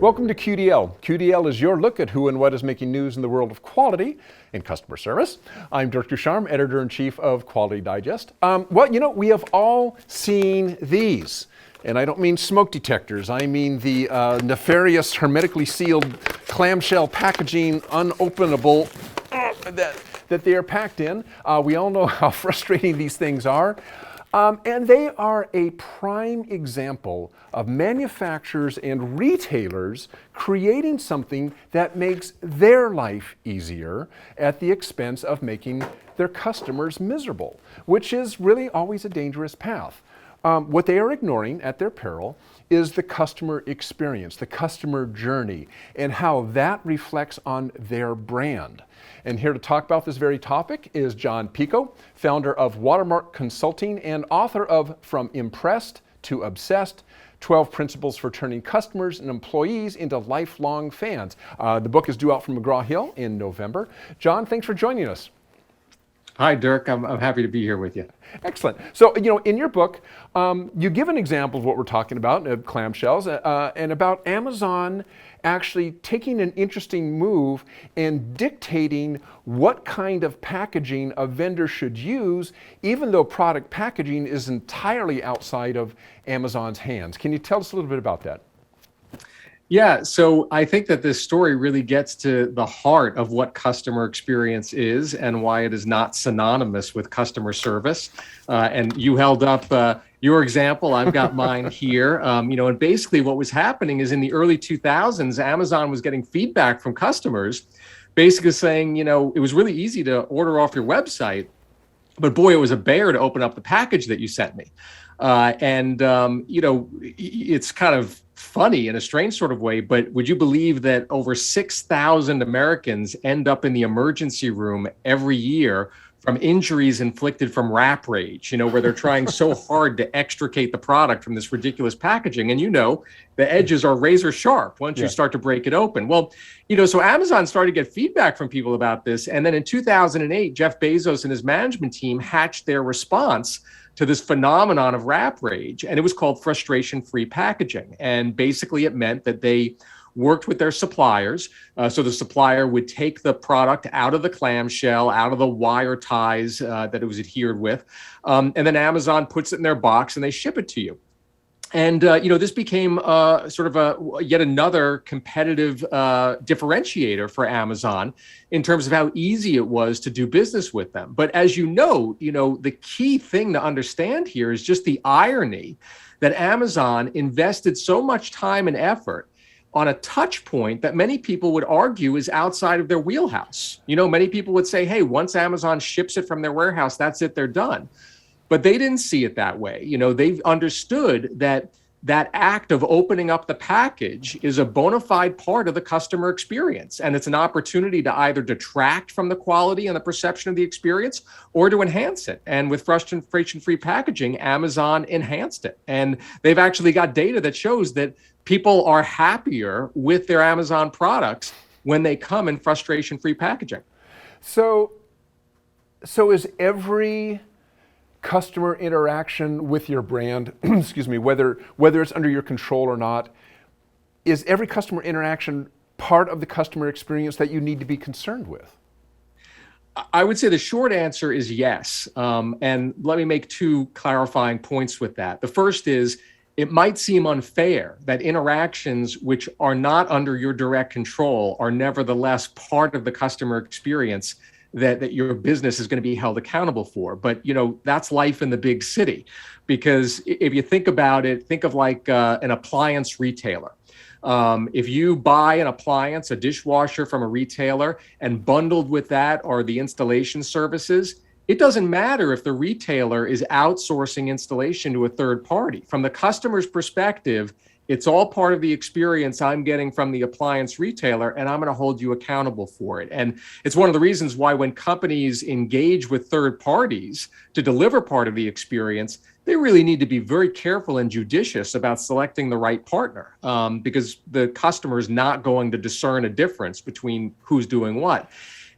Welcome to QDL. QDL is your look at who and what is making news in the world of quality and customer service. I'm Dirk Ducharme, Editor-in-Chief of Quality Digest. We have all seen these. And I don't mean smoke detectors. I mean the nefarious, hermetically sealed clamshell packaging, unopenable, that they are packed in. We all know how frustrating these things are. And they are a prime example of manufacturers and retailers creating something that makes their life easier at the expense of making their customers miserable, which is really always a dangerous path. What they are ignoring at their peril is the customer experience, the customer journey, and how that reflects on their brand. And here to talk about this very topic is Jon Picoult, founder of Watermark Consulting and author of From Impressed to Obsessed, 12 Principles for Turning Customers and Employees into Lifelong Fans. The book is due out from McGraw-Hill in November. Jon, thanks for joining us. Hi, Dirk. I'm happy to be here with you. Excellent. So, in your book, you give an example of what we're talking about, clamshells, and about Amazon actually taking an interesting move and dictating what kind of packaging a vendor should use, even though product packaging is entirely outside of Amazon's hands. Can you tell us a little bit about that? Yeah, so I think that this story really gets to the heart of what customer experience is and why it is not synonymous with customer service. And you held up your example. I've got mine here. And basically what was happening is in the early 2000s, Amazon was getting feedback from customers, basically saying, it was really easy to order off your website, but boy, it was a bear to open up the package that you sent me. It's kind of funny in a strange sort of way, but would you believe that over 6,000 Americans end up in the emergency room every year from injuries inflicted from wrap rage, where they're trying so hard to extricate the product from this ridiculous packaging. And the edges are razor sharp once you start to break it open. Well, so Amazon started to get feedback from people about this. And then in 2008, Jeff Bezos and his management team hatched their response to this phenomenon of wrap rage. And it was called frustration-free packaging. And basically it meant that they worked with their suppliers. So the supplier would take the product out of the clamshell, out of the wire ties that it was adhered with. And then Amazon puts it in their box and they ship it to you. And, this became yet another competitive differentiator for Amazon in terms of how easy it was to do business with them. But as the key thing to understand here is just the irony that Amazon invested so much time and effort on a touch point that many people would argue is outside of their wheelhouse. Many people would say, hey, once Amazon ships it from their warehouse, that's it, they're done. But they didn't see it that way. They've understood that act of opening up the package is a bona fide part of the customer experience. And it's an opportunity to either detract from the quality and the perception of the experience or to enhance it. And with frustration-free packaging, Amazon enhanced it. And they've actually got data that shows that people are happier with their Amazon products when they come in frustration-free packaging. So is every customer interaction with your brand, whether it's under your control or not, is every customer interaction part of the customer experience that you need to be concerned with? I would say the short answer is yes. And let me make two clarifying points with that. The first is, it might seem unfair that interactions which are not under your direct control are nevertheless part of the customer experience that your business is going to be held accountable for. But, that's life in the big city. Because if you think about it, think of like an appliance retailer. If you buy an appliance, a dishwasher from a retailer, and bundled with that are the installation services, it doesn't matter if the retailer is outsourcing installation to a third party. From the customer's perspective, it's all part of the experience I'm getting from the appliance retailer, and I'm going to hold you accountable for it. And it's one of the reasons why when companies engage with third parties to deliver part of the experience, they really need to be very careful and judicious about selecting the right partner, because the customer is not going to discern a difference between who's doing what.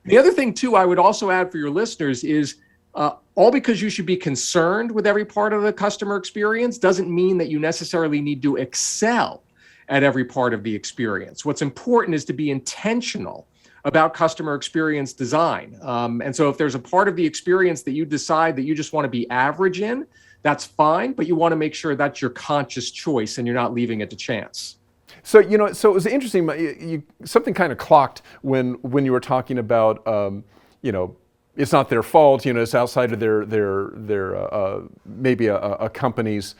The other thing, too, I would also add for your listeners is all because you should be concerned with every part of the customer experience doesn't mean that you necessarily need to excel at every part of the experience. What's important is to be intentional about customer experience design. And so if there's a part of the experience that you decide that you just want to be average in, that's fine, but you want to make sure that's your conscious choice and you're not leaving it to chance. So, so it was interesting, something kind of clocked when you were talking about, it's not their fault, it's outside of their maybe a company's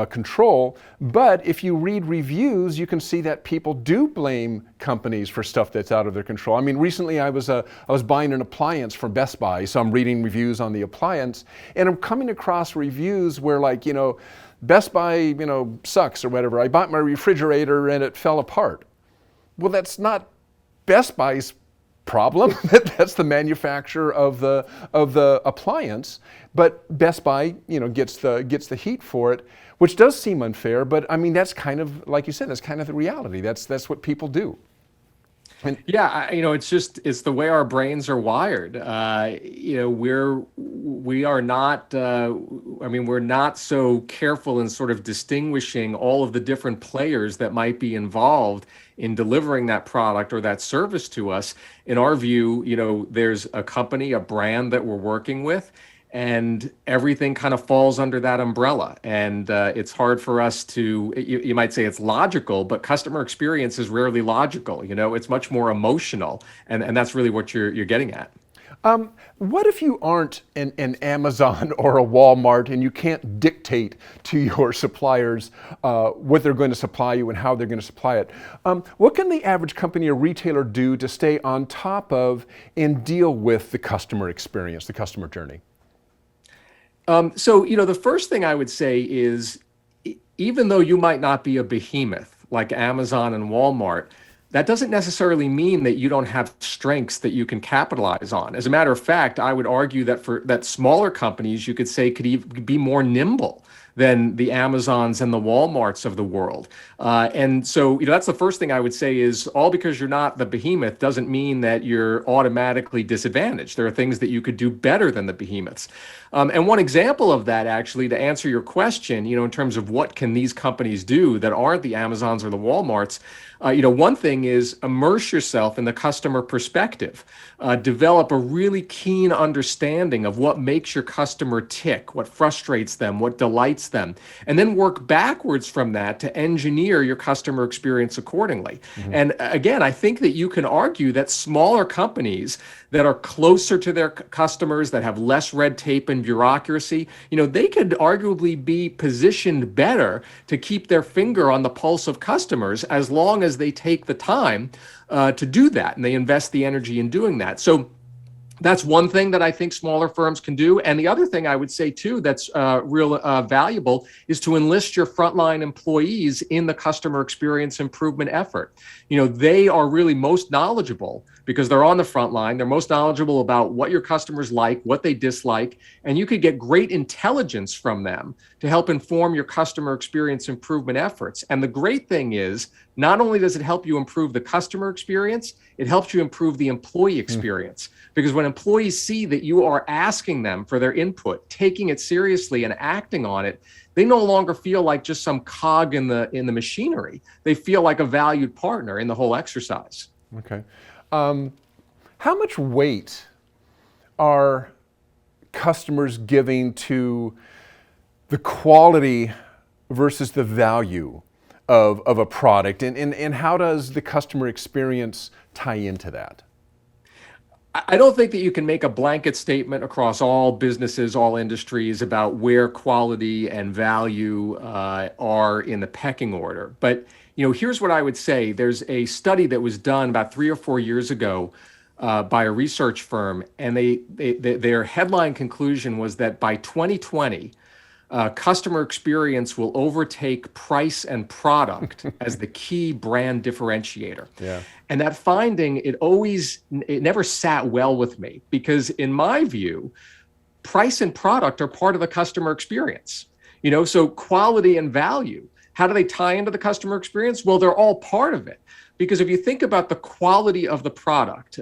control. But if you read reviews, you can see that people do blame companies for stuff that's out of their control. I mean, recently I was buying an appliance from Best Buy, so I'm reading reviews on the appliance, and I'm coming across reviews where Best Buy, sucks or whatever. I bought my refrigerator and it fell apart. Well, that's not Best Buy's problem. That's the manufacturer of the appliance. But Best Buy, gets the heat for it, which does seem unfair. But I mean, that's kind of, like you said, that's kind of the reality. That's what people do. And yeah, it's the way our brains are wired. We're not so careful in sort of distinguishing all of the different players that might be involved in delivering that product or that service to us. In our view, there's a company, a brand that we're working with, and everything kind of falls under that umbrella. And it's hard for us to, you might say it's logical, but customer experience is rarely logical. It's much more emotional. And that's really what you're getting at. What if you aren't an Amazon or a Walmart and you can't dictate to your suppliers what they're going to supply you and how they're going to supply it? What can the average company or retailer do to stay on top of and deal with the customer experience, the customer journey? The first thing I would say is, even though you might not be a behemoth like Amazon and Walmart, that doesn't necessarily mean that you don't have strengths that you can capitalize on. As a matter of fact, I would argue that smaller companies, you could say, could even be more nimble than the Amazons and the Walmarts of the world. And so, that's the first thing I would say is, all because you're not the behemoth doesn't mean that you're automatically disadvantaged. There are things that you could do better than the behemoths. And one example of that, actually, to answer your question, in terms of what can these companies do that aren't the Amazons or the Walmarts, one thing is immerse yourself in the customer perspective. Develop a really keen understanding of what makes your customer tick, what frustrates them, what delights them, and then work backwards from that to engineer your customer experience accordingly. Mm-hmm. And again, I think that you can argue that smaller companies that are closer to their customers, that have less red tape and bureaucracy, they could arguably be positioned better to keep their finger on the pulse of customers, as long as they take the time to do that and they invest the energy in doing that. So that's one thing that I think smaller firms can do. And the other thing I would say, too, that's real valuable is to enlist your frontline employees in the customer experience improvement effort. They are really most knowledgeable because they're on the front line. They're most knowledgeable about what your customers like, what they dislike, and you could get great intelligence from them to help inform your customer experience improvement efforts. And the great thing is, not only does it help you improve the customer experience, it helps you improve the employee experience. Because when employees see that you are asking them for their input, taking it seriously and acting on it, they no longer feel like just some cog in the machinery. They feel like a valued partner in the whole exercise. Okay. How much weight are customers giving to the quality versus the value of a product? And how does the customer experience tie into that? I don't think that you can make a blanket statement across all businesses, all industries, about where quality and value are in the pecking order. But here's what I would say. There's a study that was done about 3 or 4 years ago by a research firm, and their headline conclusion was that by 2020, customer experience will overtake price and product as the key brand differentiator. Yeah. And that finding, it never sat well with me, because in my view, price and product are part of the customer experience. So quality and value, how do they tie into the customer experience? Well, they're all part of it. Because if you think about the quality of the product,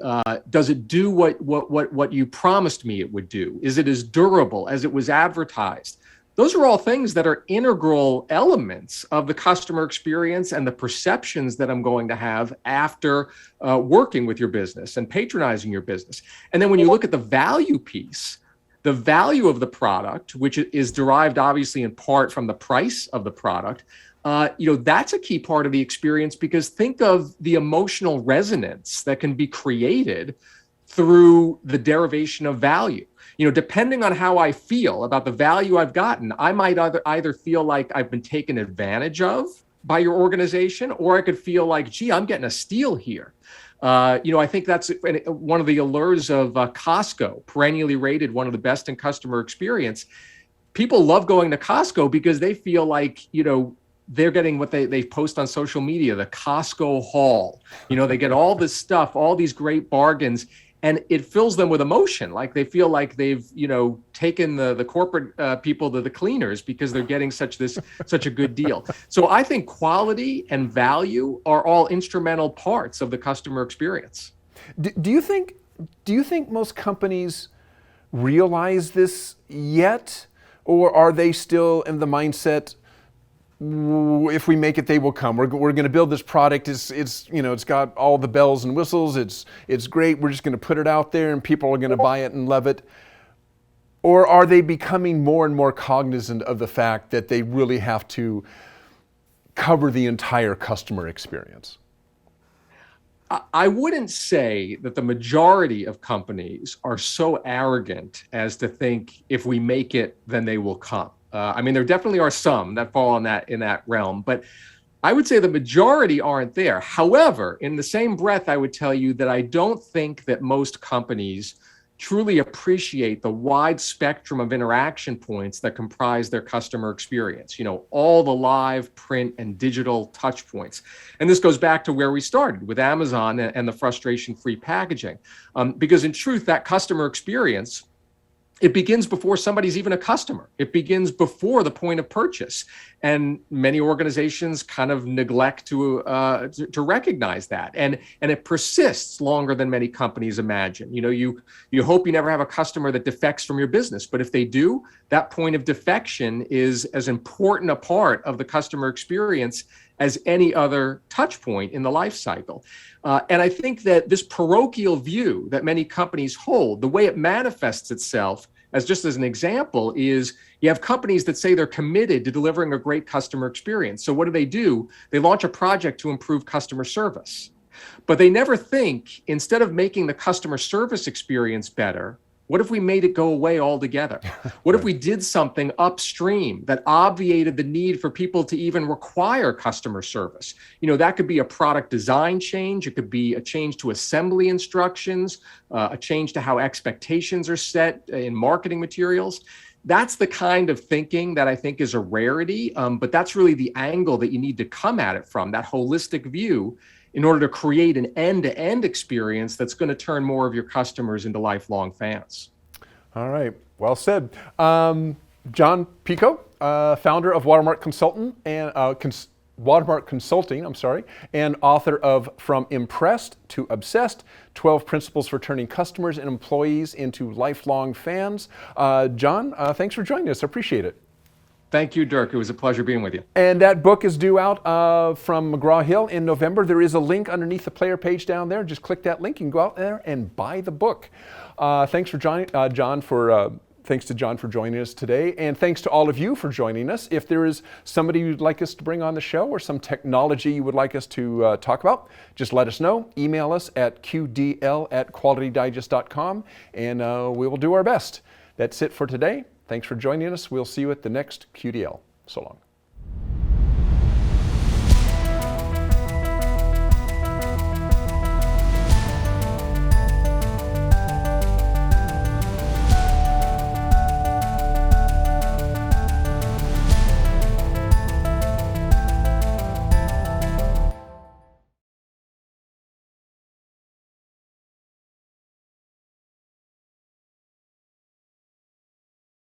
does it do what you promised me it would do? Is it as durable as it was advertised? Those are all things that are integral elements of the customer experience and the perceptions that I'm going to have after working with your business and patronizing your business. And then when you look at the value piece, the value of the product, which is derived obviously in part from the price of the product, that's a key part of the experience, because think of the emotional resonance that can be created through the derivation of value. Depending on how I feel about the value I've gotten, I might either feel like I've been taken advantage of by your organization, or I could feel like, gee, I'm getting a steal here. I think that's one of the allures of Costco, perennially rated one of the best in customer experience. People love going to Costco because they feel like, they're getting what they post on social media, the Costco haul. They get all this stuff, all these great bargains, and it fills them with emotion. Like they feel like they've, taken the corporate people to the cleaners because they're getting such a good deal. So I think quality and value are all instrumental parts of the customer experience. Do you think most companies realize this yet, or are they still in the mindset, if we make it, they will come. We're going to build this product. It's got all the bells and whistles. It's great. We're just going to put it out there, and people are going to buy it and love it. Or are they becoming more and more cognizant of the fact that they really have to cover the entire customer experience? I wouldn't say that the majority of companies are so arrogant as to think if we make it, then they will come. There definitely are some that fall in that realm, but I would say the majority aren't there. However, in the same breath, I would tell you that I don't think that most companies truly appreciate the wide spectrum of interaction points that comprise their customer experience, all the live, print, and digital touch points. And this goes back to where we started with Amazon and the frustration-free packaging. Because in truth, that customer experience, it begins before somebody's even a customer. It begins before the point of purchase. And many organizations kind of neglect to recognize that. And it persists longer than many companies imagine. You hope you never have a customer that defects from your business. But if they do, that point of defection is as important a part of the customer experience as any other touch point in the life cycle. And I think that this parochial view that many companies hold, the way it manifests itself, as an example, is you have companies that say they're committed to delivering a great customer experience. So what do? They launch a project to improve customer service. But they never think, instead of making the customer service experience better, what if we made it go away altogether? What if we did something upstream that obviated the need for people to even require customer service? That could be a product design change. It could be a change to assembly instructions, a change to how expectations are set in marketing materials. That's the kind of thinking that I think is a rarity, but that's really the angle that you need to come at it from, that holistic view, in order to create an end-to-end experience that's going to turn more of your customers into lifelong fans. All right, well said. Jon Picoult, founder of Watermark Consulting and Watermark Consulting, and author of From Impressed to Obsessed, 12 Principles for Turning Customers and Employees into Lifelong Fans. Jon, thanks for joining us. I appreciate it. Thank you, Dirk. It was a pleasure being with you. And that book is due out from McGraw-Hill in November. There is a link underneath the player page down there. Just click that link and go out there and buy the book. Thanks to Jon for joining us today, and thanks to all of you for joining us. If there is somebody you'd like us to bring on the show, or some technology you would like us to talk about, just let us know. Email us at qdl@qualitydigest.com, and we will do our best. That's it for today. Thanks for joining us. We'll see you at the next QDL. So long.